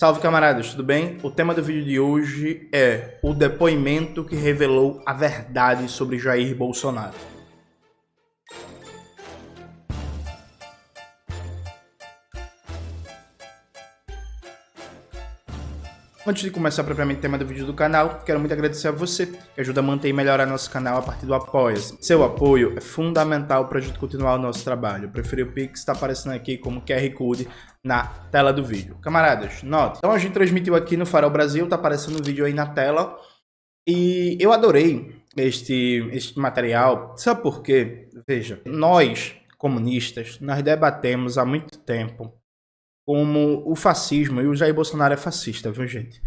Salve, camaradas, tudo bem? O tema do vídeo de hoje é o depoimento que revelou a verdade sobre Jair Bolsonaro. Antes de começar propriamente o tema do vídeo do canal, quero muito agradecer a você que ajuda a manter e melhorar nosso canal a partir do Apoia-se. Seu apoio é fundamental para a gente continuar o nosso trabalho. Eu preferi o Pix, está aparecendo aqui como QR Code na tela do vídeo. Camaradas, note. Então a gente transmitiu aqui no Farol Brasil, está aparecendo o vídeo aí na tela. E eu adorei este material. Sabe por quê? Veja, nós, comunistas, nós debatemos há muito tempo como o fascismo, e o Jair Bolsonaro é fascista, viu, gente?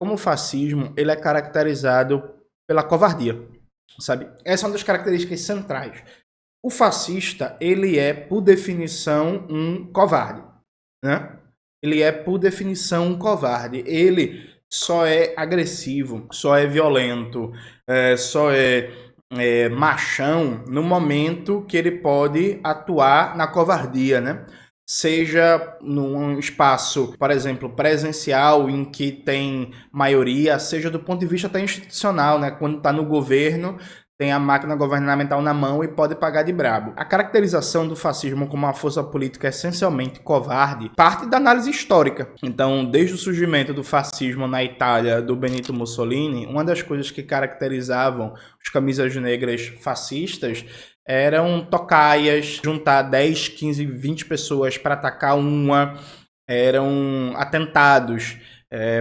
Como o fascismo, ele é caracterizado pela covardia, sabe? Essa é uma das características centrais. O fascista, ele é, por definição, um covarde, né? Ele é, por definição, um covarde. Ele só é agressivo, só é violento, só é machão no momento que ele pode atuar na covardia, né? Seja num espaço, por exemplo, presencial, em que tem maioria, seja do ponto de vista até institucional, né? Quando está no governo, tem a máquina governamental na mão e pode pagar de brabo. A caracterização do fascismo como uma força política essencialmente covarde parte da análise histórica. Então, desde o surgimento do fascismo na Itália do Benito Mussolini, uma das coisas que caracterizavam os camisas negras fascistas eram tocaias, juntar 10, 15, 20 pessoas para atacar uma, eram atentados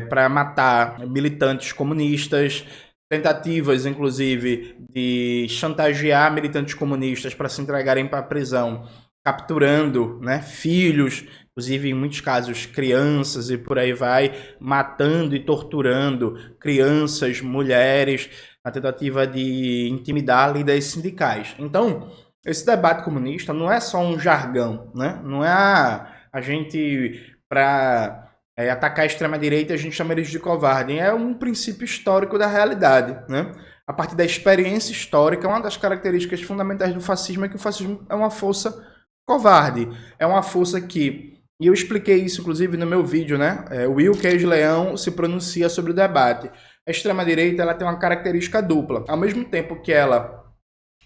para matar militantes comunistas, tentativas, inclusive, de chantagear militantes comunistas para se entregarem para a prisão, capturando, né, filhos, inclusive em muitos casos crianças e por aí vai, matando e torturando crianças, mulheres, na tentativa de intimidar líderes sindicais. Então, esse debate comunista não é só um jargão, né? Não é a gente, para atacar a extrema-direita, a gente chama eles de covarde. É um princípio histórico da realidade, né? A partir da experiência histórica, uma das características fundamentais do fascismo é que o fascismo é uma força covarde. É uma força que... E eu expliquei isso, inclusive, no meu vídeo, né? O Will Queijo Leão se pronuncia sobre o debate. A extrema-direita, ela tem uma característica dupla. Ao mesmo tempo que ela,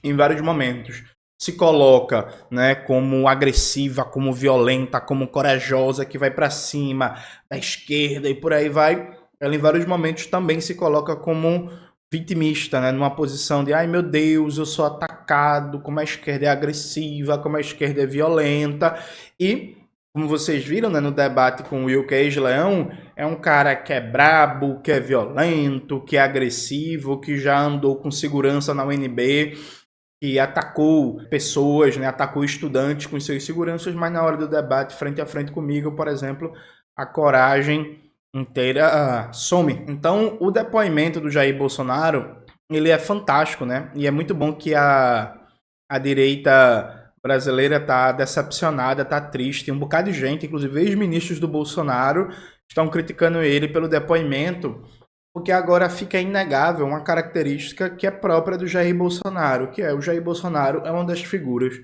em vários momentos, se coloca, né, como agressiva, como violenta, como corajosa, que vai para cima da esquerda e por aí vai, ela em vários momentos também se coloca como vitimista, né, numa posição de, ai meu Deus, eu sou atacado, como a esquerda é agressiva, como a esquerda é violenta. E como vocês viram, né, no debate com o Will Queijo Leão, é um cara que é brabo, que é violento, que é agressivo, que já andou com segurança na UNB, que atacou pessoas, né, atacou estudantes com seus seguranças, mas na hora do debate, frente a frente comigo, por exemplo, a coragem inteira some. Então, o depoimento do Jair Bolsonaro, ele é fantástico, né? E é muito bom que a direita brasileira tá decepcionada, tá triste. Um bocado de gente, inclusive ex-ministros do Bolsonaro, estão criticando ele pelo depoimento, porque agora fica inegável uma característica que é própria do Jair Bolsonaro, que é o Jair Bolsonaro é uma das figuras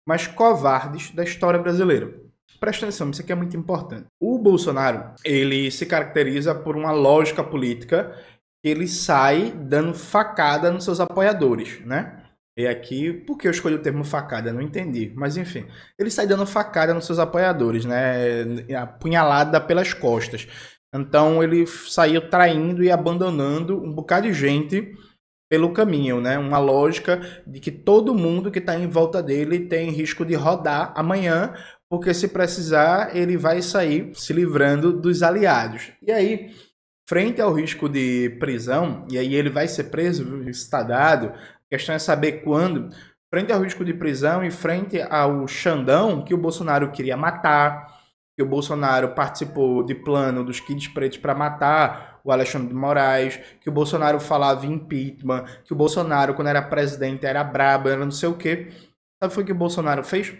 mais covardes da história brasileira. Presta atenção, isso aqui é muito importante. O Bolsonaro, ele se caracteriza por uma lógica política que ele sai dando facada nos seus apoiadores, né? E aqui, por que eu escolhi o termo facada? Não entendi, mas enfim. Ele sai dando facada nos seus apoiadores, né? Apunhalada pelas costas. Então ele saiu traindo e abandonando um bocado de gente pelo caminho, né? Uma lógica de que todo mundo que está em volta dele tem risco de rodar amanhã, porque se precisar ele vai sair se livrando dos aliados. E aí, frente ao risco de prisão, e aí ele vai ser preso, está dado, a questão é saber quando, frente ao risco de prisão e frente ao Xandão, que o Bolsonaro queria matar, que o Bolsonaro participou de plano dos Kids Pretos para matar o Alexandre de Moraes, que o Bolsonaro falava em impeachment, que o Bolsonaro, quando era presidente, era brabo, era não sei o quê. Sabe o que foi que o Bolsonaro fez?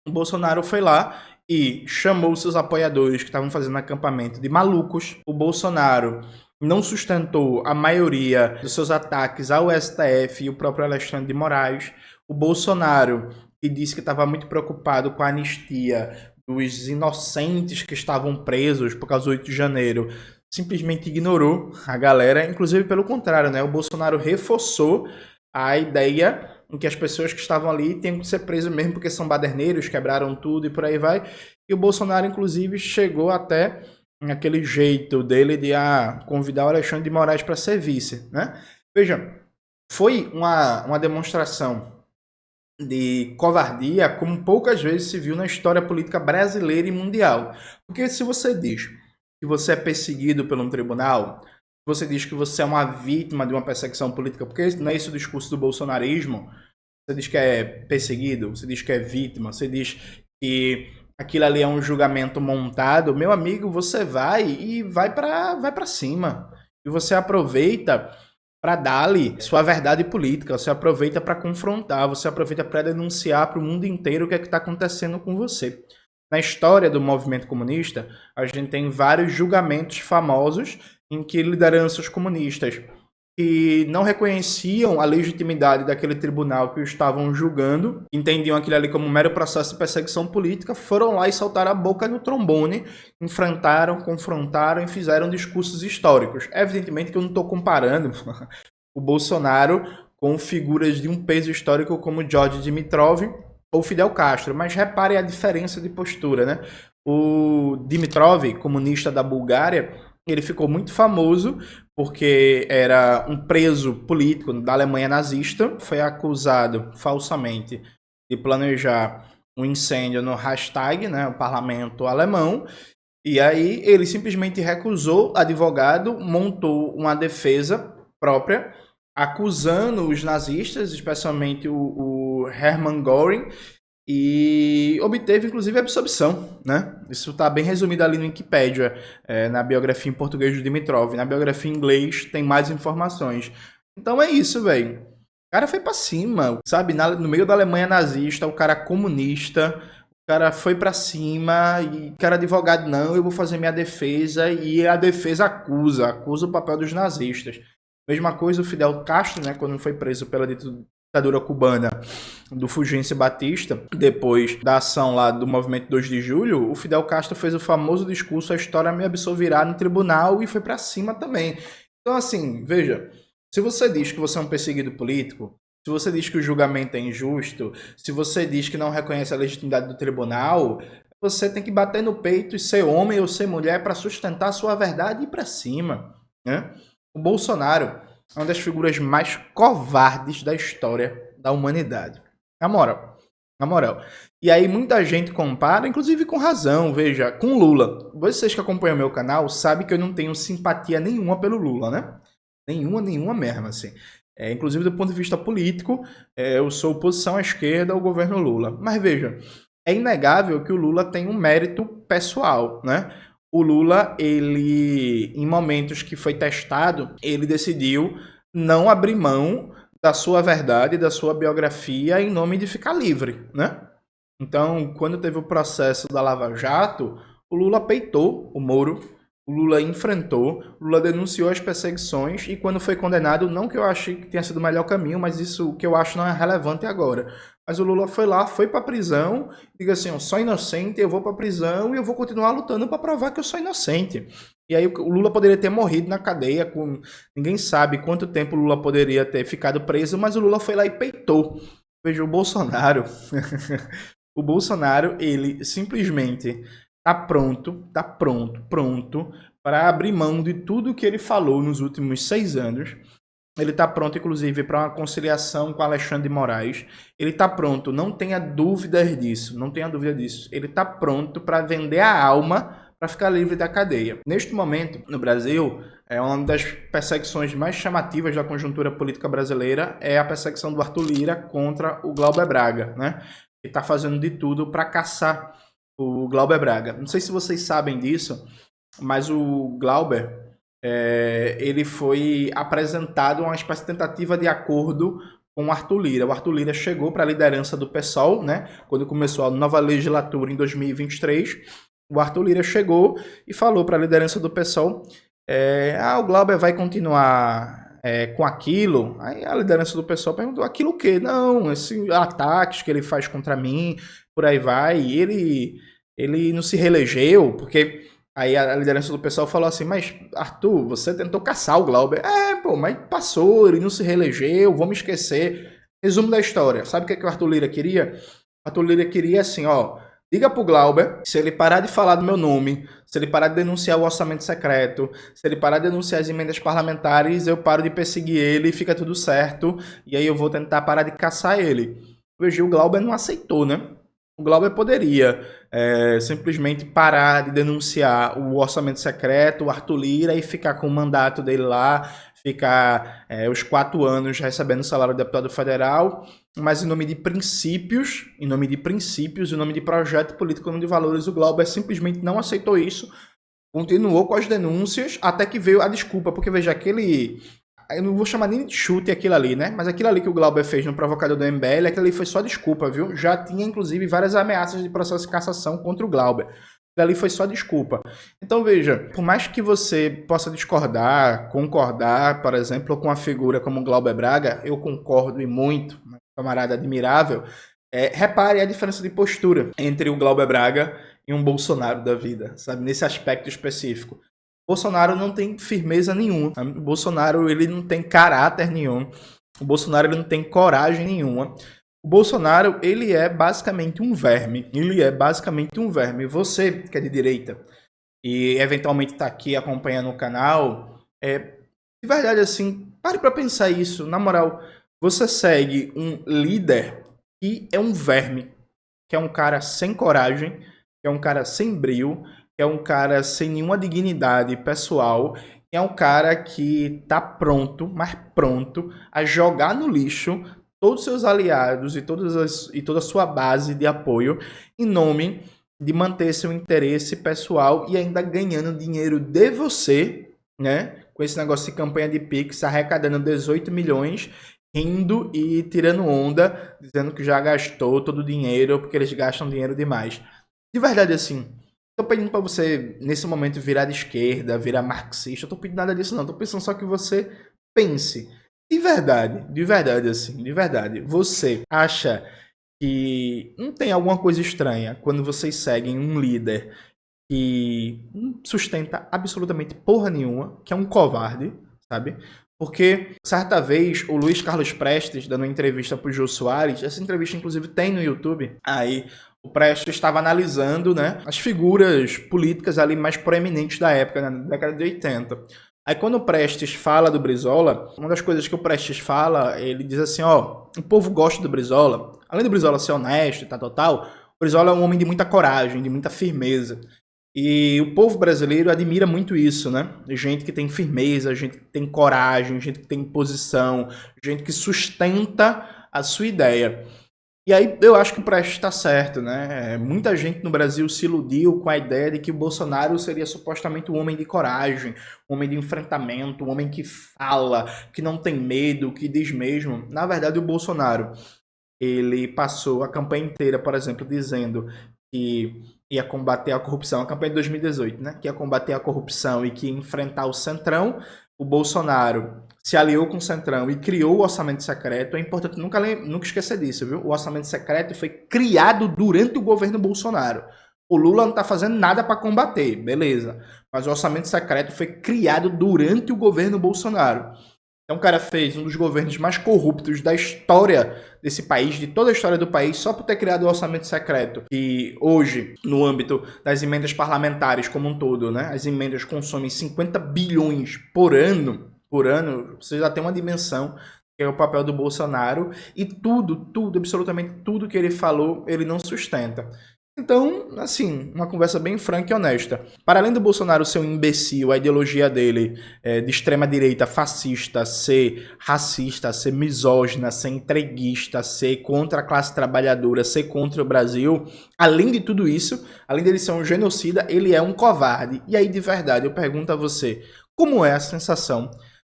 O Bolsonaro foi lá e chamou seus apoiadores que estavam fazendo acampamento de malucos. O Bolsonaro não sustentou a maioria dos seus ataques ao STF e o próprio Alexandre de Moraes. O Bolsonaro, que disse que estava muito preocupado com a anistia dos inocentes que estavam presos por causa do 8 de janeiro, simplesmente ignorou a galera, inclusive pelo contrário, né? O Bolsonaro reforçou a ideia em que as pessoas que estavam ali tinham que ser presas mesmo porque são baderneiros, quebraram tudo e por aí vai. E o Bolsonaro, inclusive, chegou até aquele jeito dele de convidar o Alexandre de Moraes para ser vice, né? Veja, foi uma demonstração de covardia como poucas vezes se viu na história política brasileira e mundial. Porque se você diz que você é perseguido por um tribunal, você diz que você é uma vítima de uma perseguição política, porque não é esse o discurso do bolsonarismo. Você diz que é perseguido, você diz que é vítima, você diz que aquilo ali é um julgamento montado. Meu amigo, você vai para cima. E você aproveita para dar-lhe sua verdade política, você aproveita para confrontar, você aproveita para denunciar para o mundo inteiro o que é que está acontecendo com você. Na história do movimento comunista, a gente tem vários julgamentos famosos em que lideranças comunistas que não reconheciam a legitimidade daquele tribunal que o estavam julgando, entendiam aquilo ali como um mero processo de perseguição política, foram lá e saltaram a boca no trombone, enfrentaram, confrontaram e fizeram discursos históricos. Evidentemente que eu não estou comparando o Bolsonaro com figuras de um peso histórico como George Dimitrov ou Fidel Castro, mas repare a diferença de postura, né? O Dimitrov, comunista da Bulgária, ele ficou muito famoso porque era um preso político da Alemanha nazista, foi acusado falsamente de planejar um incêndio no Reichstag, né, o parlamento alemão, e aí ele simplesmente recusou advogado, montou uma defesa própria, acusando os nazistas, especialmente o Hermann Göring, e obteve inclusive absolvição, né? Isso está bem resumido ali no Wikipedia, na biografia em português do Dimitrov. Na biografia em inglês tem mais informações. Então é isso, velho. O cara foi pra cima, sabe? No meio da Alemanha nazista, o cara comunista, o cara foi pra cima e o cara advogado, não, eu vou fazer minha defesa, e a defesa acusa o papel dos nazistas. Mesma coisa o Fidel Castro, né, quando foi preso pela ditadura cubana do Fulgêncio Batista, depois da ação lá do movimento 2 de julho, o Fidel Castro fez o famoso discurso "a história me absolverá" no tribunal e foi pra cima também. Então assim, veja, se você diz que você é um perseguido político, se você diz que o julgamento é injusto, se você diz que não reconhece a legitimidade do tribunal, você tem que bater no peito e ser homem ou ser mulher para sustentar a sua verdade e ir pra cima, né? O Bolsonaro é uma das figuras mais covardes da história da humanidade. Na moral. Na moral. E aí muita gente compara, inclusive com razão, veja, com Lula. Vocês que acompanham meu canal sabem que eu não tenho simpatia nenhuma pelo Lula, né? Nenhuma mesmo, assim. Inclusive do ponto de vista político, eu sou oposição à esquerda ao governo Lula. Mas veja, é inegável que o Lula tem um mérito pessoal, né? O Lula, ele, em momentos que foi testado, ele decidiu não abrir mão da sua verdade, da sua biografia, em nome de ficar livre, né? Então, quando teve o processo da Lava Jato, o Lula peitou o Moro, o Lula enfrentou, o Lula denunciou as perseguições e quando foi condenado, não que eu achei que tenha sido o melhor caminho, mas isso que eu acho não é relevante agora. Mas o Lula foi lá, foi pra prisão, diga assim, eu sou inocente, eu vou pra prisão e eu vou continuar lutando para provar que eu sou inocente. E aí o Lula poderia ter morrido na cadeia, ninguém sabe quanto tempo o Lula poderia ter ficado preso, mas o Lula foi lá e peitou. Veja, o Bolsonaro, o Bolsonaro, ele simplesmente tá pronto para abrir mão de tudo que ele falou nos últimos 6 anos. Ele está pronto, inclusive, para uma conciliação com Alexandre de Moraes. Ele está pronto, não tenha dúvidas disso, não tenha dúvida disso. Ele está pronto para vender a alma para ficar livre da cadeia. Neste momento, no Brasil, uma das perseguições mais chamativas da conjuntura política brasileira é a perseguição do Arthur Lira contra o Glauber Braga, né? Ele está fazendo de tudo para caçar o Glauber Braga. Não sei se vocês sabem disso, mas o Glauber, ele foi apresentado uma espécie de tentativa de acordo com o Arthur Lira. O Arthur Lira chegou para a liderança do PSOL, né? Quando começou a nova legislatura em 2023, o Arthur Lira chegou e falou para a liderança do PSOL, o Glauber vai continuar com aquilo. Aí a liderança do PSOL perguntou, aquilo o quê? Não, esses ataques que ele faz contra mim, por aí vai, e ele não se reelegeu, porque aí a liderança do pessoal falou assim, mas Arthur, você tentou caçar o Glauber. Pô, mas passou, ele não se reelegeu, vamos esquecer. Resumo da história, sabe o que o Arthur Lira queria? O Arthur Lira queria assim, ó, diga pro Glauber, se ele parar de falar do meu nome, se ele parar de denunciar o orçamento secreto, se ele parar de denunciar as emendas parlamentares, eu paro de perseguir ele, fica tudo certo, e aí eu vou tentar parar de caçar ele. Veja, o Glauber não aceitou, né? O Glauber poderia simplesmente parar de denunciar o orçamento secreto, o Arthur Lira, e ficar com o mandato dele lá, ficar os 4 anos recebendo o salário de deputado federal, mas em nome de princípios, em nome de projeto político, em nome de valores, o Glauber simplesmente não aceitou isso, continuou com as denúncias, até que veio a desculpa, porque veja, eu não vou chamar nem de chute aquilo ali, né? Mas aquilo ali que o Glauber fez no provocador do MBL, aquilo ali foi só desculpa, viu? Já tinha, inclusive, várias ameaças de processo de cassação contra o Glauber. Aquilo ali foi só desculpa. Então, veja, por mais que você possa discordar, concordar, por exemplo, com uma figura como o Glauber Braga, eu concordo e muito, um camarada admirável, repare a diferença de postura entre o Glauber Braga e um Bolsonaro da vida, sabe? Nesse aspecto específico. Bolsonaro não tem firmeza nenhuma. O Bolsonaro ele não tem caráter nenhum. O Bolsonaro ele não tem coragem nenhuma. O Bolsonaro ele é basicamente um verme. Você que é de direita e eventualmente está aqui acompanhando o canal, de verdade assim, pare para pensar isso. Na moral, você segue um líder que é um verme, que é um cara sem coragem, que é um cara sem brio, é um cara sem nenhuma dignidade pessoal, é um cara que tá pronto a jogar no lixo todos os seus aliados e toda a sua base de apoio em nome de manter seu interesse pessoal e ainda ganhando dinheiro de você, né? Com esse negócio de campanha de Pix, arrecadando 18 milhões, rindo e tirando onda, dizendo que já gastou todo o dinheiro porque eles gastam dinheiro demais. De verdade, assim, tô pedindo pra você, nesse momento, virar de esquerda, virar marxista. Eu tô pedindo nada disso, não. Tô pensando só que você pense. De verdade, assim, de verdade. Você acha que não tem alguma coisa estranha quando vocês seguem um líder que não sustenta absolutamente porra nenhuma, que é um covarde, sabe? Porque, certa vez, o Luiz Carlos Prestes, dando uma entrevista pro Jô Soares, essa entrevista, inclusive, tem no YouTube, aí o Prestes estava analisando, né, as figuras políticas ali mais proeminentes da época, né, na década de 80. Aí quando o Prestes fala do Brizola, uma das coisas que o Prestes fala, ele diz assim, ó, o povo gosta do Brizola, além do Brizola ser honesto e tal, o Brizola é um homem de muita coragem, de muita firmeza. E o povo brasileiro admira muito isso, né? Gente que tem firmeza, gente que tem coragem, gente que tem posição, gente que sustenta a sua ideia. E aí eu acho que o Prestes está certo, né? Muita gente no Brasil se iludiu com a ideia de que o Bolsonaro seria supostamente um homem de coragem, um homem de enfrentamento, um homem que fala, que não tem medo, que diz mesmo. Na verdade, o Bolsonaro, ele passou a campanha inteira, por exemplo, dizendo que ia combater a corrupção, a campanha de 2018, né? Que ia combater a corrupção e que ia enfrentar o Centrão. O Bolsonaro se aliou com o Centrão e criou o orçamento secreto. É importante nunca esquecer disso, viu? O orçamento secreto foi criado durante o governo Bolsonaro. O Lula não está fazendo nada para combater, beleza. Mas o orçamento secreto foi criado durante o governo Bolsonaro. Então o cara fez um dos governos mais corruptos da história desse país, de toda a história do país, só por ter criado o orçamento secreto. E hoje, no âmbito das emendas parlamentares como um todo, né, as emendas consomem 50 bilhões por ano, você já tem uma dimensão que é o papel do Bolsonaro, e tudo, absolutamente tudo que ele falou, ele não sustenta. Então, assim, uma conversa bem franca e honesta. Para além do Bolsonaro ser um imbecil, a ideologia dele de extrema-direita, fascista, ser racista, ser misógina, ser entreguista, ser contra a classe trabalhadora, ser contra o Brasil, além de tudo isso, além dele ser um genocida, ele é um covarde. E aí, de verdade, eu pergunto a você, como é a sensação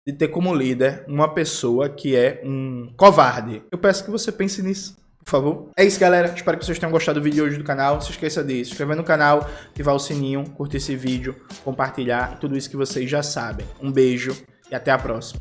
de ter como líder uma pessoa que é um covarde? Eu peço que você pense nisso, por favor. É isso, galera. Espero que vocês tenham gostado do vídeo de hoje do canal. Não se esqueça de se inscrever no canal, ativar o sininho, curtir esse vídeo, compartilhar, tudo isso que vocês já sabem. Um beijo e até a próxima.